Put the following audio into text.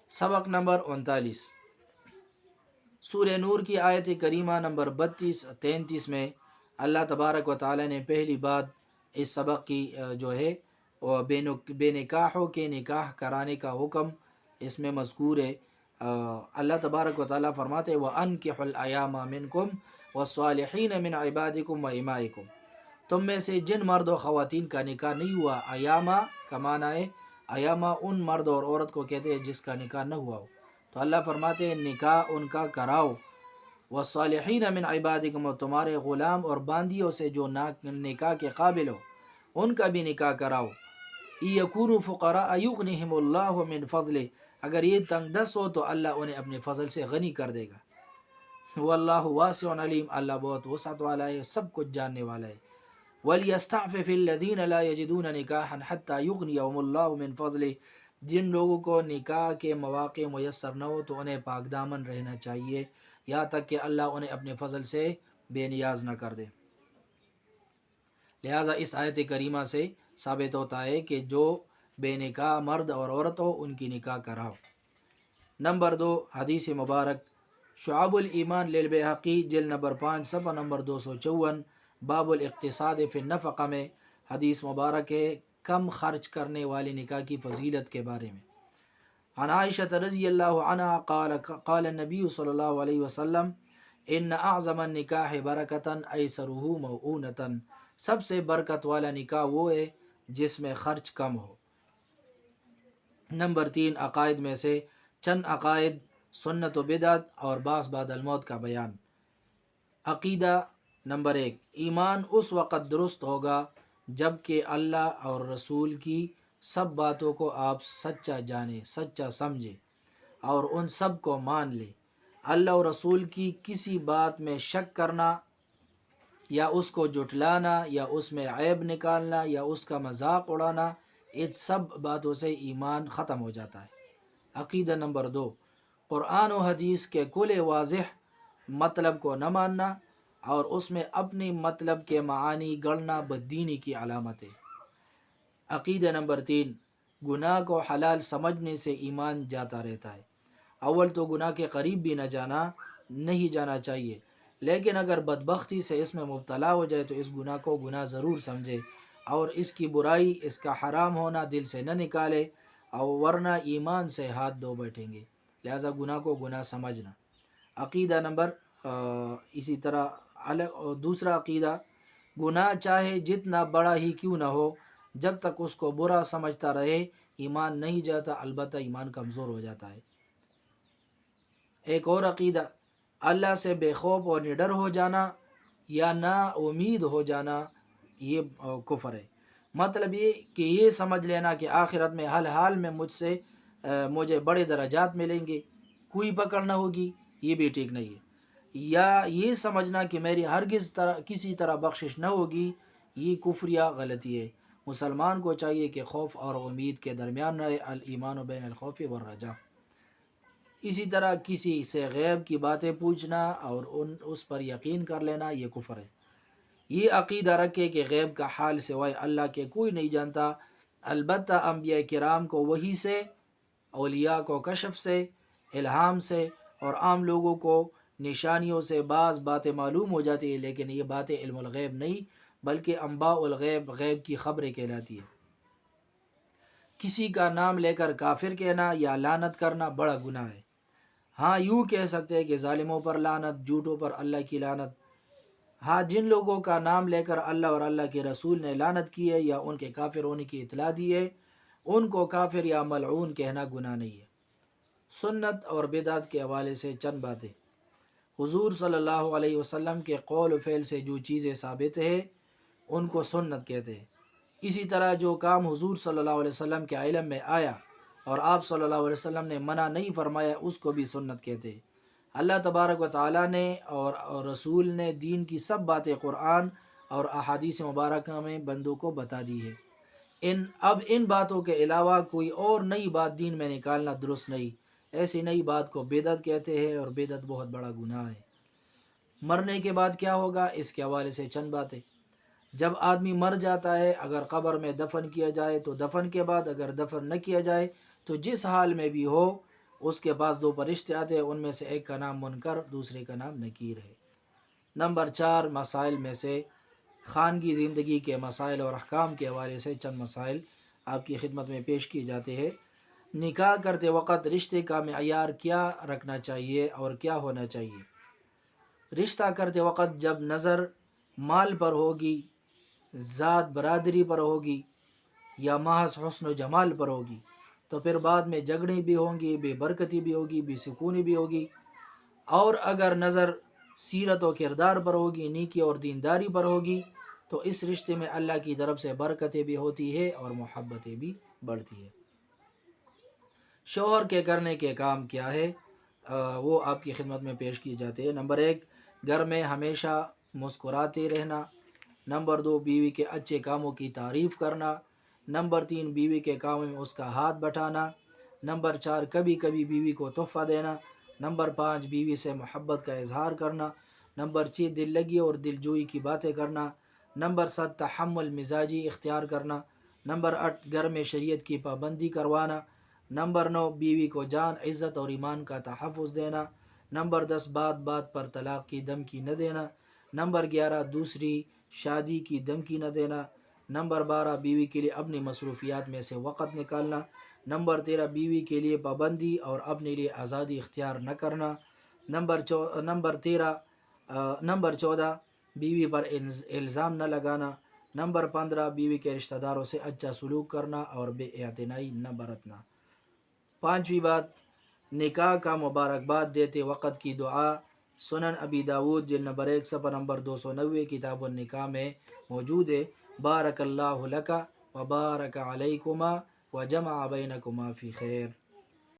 سبق نمبر 39 سورہ نور کی آیت کریمہ نمبر 32-33 میں اللہ تبارک و تعالی نے پہلی بات اس سبق کی جو ہے وہ بے نکاحوں کے نکاح کرانے کا حکم اس میں مذکور ہے۔ اللہ تبارک و تعالی فرماتے ہیں وَأَنكِحُوا الْأَيَامَ مِنكُمْ وَالصَّالِحِينَ مِنْ عِبَادِكُمْ وَإِمَائِكُمْ، تم میں سے جن مرد و خواتین کا نکاح نہیں ہوا، ایامہ کا معنی ہے ایامہ ان مرد اور عورت کو کہتے ہیں جس کا نکاح نہ ہوا ہو، تو اللہ فرماتے ہیں نکاح ان کا کراؤ۔ وَالصَّالِحِينَ مِنْ عِبَادِكُمْ، اور تمہارے غلام اور باندیوں سے جو نکاح کے قابل ہو ان کا بھی نکاح کراؤ۔ يَكُونُوا فُقَرَاءَ يُغْنِهِمُ اللَّهُ مِنْ فَضْلِهِ، اگر یہ تنگ دست ہو تو اللہ انہیں اپنے فضل سے غنی کر دے گا۔ وَاللَّهُ وَاسِعٌ عَلِيمٌ، اللہ بہت وسعت والا ہے، سب کچھ جاننے والا ہے۔ وَلْيَسْتَعْفِفِ الَّذِينَ لَا يَجِدُونَ نِكَاحًا حَتَّى يُغْنِيَهُمُ اللَّهُ مِنْ فَضْلِهِ، جن لوگوں کو نکاح کے مواقع میسر نہ ہو تو انہیں پاک دامن رہنا چاہیے یہاں تک کہ اللہ انہیں اپنے فضل سے بے نیاز نہ کر دے۔ لہٰذا اس آیت کریمہ سے ثابت ہوتا ہے کہ جو بے نکاح مرد اور عورت ہو ان کی نکاح کراؤ۔ نمبر 2 حدیث مبارک شعب الایمان للبیہقی جلد نمبر 5 صفحہ نمبر 254 باب الاقتصاد فی النفقہ میں حدیث مبارک ہے کم خرچ کرنے والے نکاح کی فضیلت کے بارے میں۔ عن عائشہ رضی اللہ عنہ قال النبی صلی اللہ علیہ وسلم ان اعظم النکاح برکتا ایسرہ موعونتا، سب سے برکت والا نکاح وہ ہے جس میں خرچ کم ہو۔ نمبر 3 عقائد میں سے چند عقائد، سنت و بدعت اور بعث بعد الموت کا بیان۔ عقیدہ نمبر 1، ایمان اس وقت درست ہوگا جب کہ اللہ اور رسول کی سب باتوں کو آپ سچا جانیں، سچا سمجھیں اور ان سب کو مان لیں۔ اللہ اور رسول کی کسی بات میں شک کرنا یا اس کو جھٹلانا یا اس میں عیب نکالنا یا اس کا مذاق اڑانا، ان سب باتوں سے ایمان ختم ہو جاتا ہے۔ عقیدہ نمبر 2، قرآن و حدیث کے کل واضح مطلب کو نہ ماننا اور اس میں اپنی مطلب کے معانی گڑنا بددینی کی علامت ہے۔ عقیدہ نمبر 3، گناہ کو حلال سمجھنے سے ایمان جاتا رہتا ہے۔ اول تو گناہ کے قریب بھی نہیں جانا چاہیے، لیکن اگر بدبختی سے اس میں مبتلا ہو جائے تو اس گناہ کو گناہ ضرور سمجھے اور اس کی برائی، اس کا حرام ہونا دل سے نہ نکالے، اور ورنہ ایمان سے ہاتھ دھو بیٹھیں گے۔ لہٰذا گناہ کو گناہ سمجھنا۔ عقیدہ نمبر اسی طرح دوسرا عقیدہ، گناہ چاہے جتنا بڑا ہی کیوں نہ ہو جب تک اس کو برا سمجھتا رہے ایمان نہیں جاتا، البتہ ایمان کمزور ہو جاتا ہے۔ ایک اور عقیدہ، اللہ سے بے خوف اور نڈر ہو جانا یا نا امید ہو جانا، یہ کفر ہے۔ مطلب یہ کہ یہ سمجھ لینا کہ آخرت میں ہر حال میں مجھے بڑے درجات ملیں گے، کوئی پکڑ نہ ہوگی، یہ بھی ٹھیک نہیں ہے۔ یا یہ سمجھنا کہ میری ہرگز کسی طرح بخشش نہ ہوگی، یہ کفر یا غلطی ہے۔ مسلمان کو چاہیے کہ خوف اور امید کے درمیان رہے، الایمان بین الخوف والرجاء۔ اسی طرح کسی سے غیب کی باتیں پوچھنا اور اس پر یقین کر لینا، یہ کفر ہے۔ یہ عقیدہ رکھے کہ غیب کا حال سوائے اللہ کے کوئی نہیں جانتا، البتہ انبیاء کرام کو وحی سے، اولیاء کو کشف سے، الہام سے، اور عام لوگوں کو نشانیوں سے بعض باتیں معلوم ہو جاتی ہیں، لیکن یہ باتیں علم الغیب نہیں بلکہ انباء الغیب، غیب کی خبریں کہلاتی ہیں۔ کسی کا نام لے کر کافر کہنا یا لعنت کرنا بڑا گناہ ہے۔ ہاں یوں کہہ سکتے ہیں کہ ظالموں پر لعنت، جھوٹوں پر اللہ کی لعنت۔ ہاں جن لوگوں کا نام لے کر اللہ اور اللہ کے رسول نے لعنت کی ہے یا ان کے کافر ہونے کی اطلاع دی ہے، ان کو کافر یا ملعون کہنا گناہ نہیں ہے۔ سنت اور بدعت کے حوالے سے چند باتیں۔ حضور صلی اللہ علیہ وسلم کے قول و فعل سے جو چیزیں ثابت ہیں ان کو سنت کہتے ہیں۔ اسی طرح جو کام حضور صلی اللہ علیہ وسلم کے علم میں آیا اور آپ صلی اللہ علیہ وسلم نے منع نہیں فرمایا، اس کو بھی سنت کہتے ہیں۔ اللہ تبارک و تعالیٰ نے اور رسول نے دین کی سب باتیں قرآن اور احادیث مبارکہ میں بندوں کو بتا دی ہے۔ اب ان باتوں کے علاوہ کوئی اور نئی بات دین میں نکالنا درست نہیں۔ ایسی نئی بات کو بدعت کہتے ہیں اور بدعت بہت بڑا گناہ ہے۔ مرنے کے بعد کیا ہوگا، اس کے حوالے سے چند باتیں۔ جب آدمی مر جاتا ہے، اگر قبر میں دفن کیا جائے تو دفن کے بعد، اگر دفن نہ کیا جائے تو جس حال میں بھی ہو اس کے پاس 2 فرشتے آتے ہیں، ان میں سے ایک کا نام منکر، دوسرے کا نام نکیر ہے۔ نمبر 4 مسائل میں سے خانگی زندگی کے مسائل اور احکام کے حوالے سے چند مسائل آپ کی خدمت میں پیش کیے جاتے ہیں۔ نکاح کرتے وقت رشتے کا معیار کیا رکھنا چاہیے اور کیا ہونا چاہیے؟ رشتہ کرتے وقت جب نظر مال پر ہوگی، ذات برادری پر ہوگی یا محض حسن و جمال پر ہوگی تو پھر بعد میں جھگڑے بھی ہوں گی، بے برکتی بھی ہوگی، بے سکونی بھی ہوگی۔ اور اگر نظر سیرت و کردار پر ہوگی، نیکی اور دینداری پر ہوگی تو اس رشتے میں اللہ کی طرف سے برکتیں بھی ہوتی ہے اور محبتیں بھی بڑھتی ہے۔ شوہر کے کرنے کے کام کیا ہے وہ آپ کی خدمت میں پیش کی جاتے ہیں۔ نمبر 1 گھر میں ہمیشہ مسکراتے رہنا۔ نمبر 2 بیوی کے اچھے کاموں کی تعریف کرنا۔ نمبر 3 بیوی کے کاموں میں اس کا ہاتھ بٹانا۔ نمبر 4 کبھی کبھی بیوی کو تحفہ دینا۔ نمبر 5 بیوی سے محبت کا اظہار کرنا۔ نمبر 6 دل لگی اور دل جوئی کی باتیں کرنا۔ نمبر 7 تحمل مزاجی اختیار کرنا۔ نمبر 8 گھر میں شریعت کی پابندی کروانا۔ نمبر 9 بیوی کو جان، عزت اور ایمان کا تحفظ دینا۔ نمبر 10 بات بات پر طلاق کی دھمکی نہ دینا۔ نمبر 11 دوسری شادی کی دھمکی نہ دینا۔ نمبر 12 بیوی کے لیے اپنی مصروفیات میں سے وقت نکالنا۔ نمبر 13 بیوی کے لیے پابندی اور اپنے لیے آزادی اختیار نہ کرنا۔ نمبر 14 بیوی پر الزام نہ لگانا۔ نمبر 15 بیوی کے رشتہ داروں سے اچھا سلوک کرنا اور بے اعتنائی نہ برتنا۔ 5ویں بات نکاح کا مبارکباد دیتے وقت کی دعا۔ سنن ابی داود جلد نمبر 1 صفحہ نمبر 290 کتاب النکاح میں موجود ہے۔ بارک اللہ لک و بارک علیکما و جمع بینکما فی خیر۔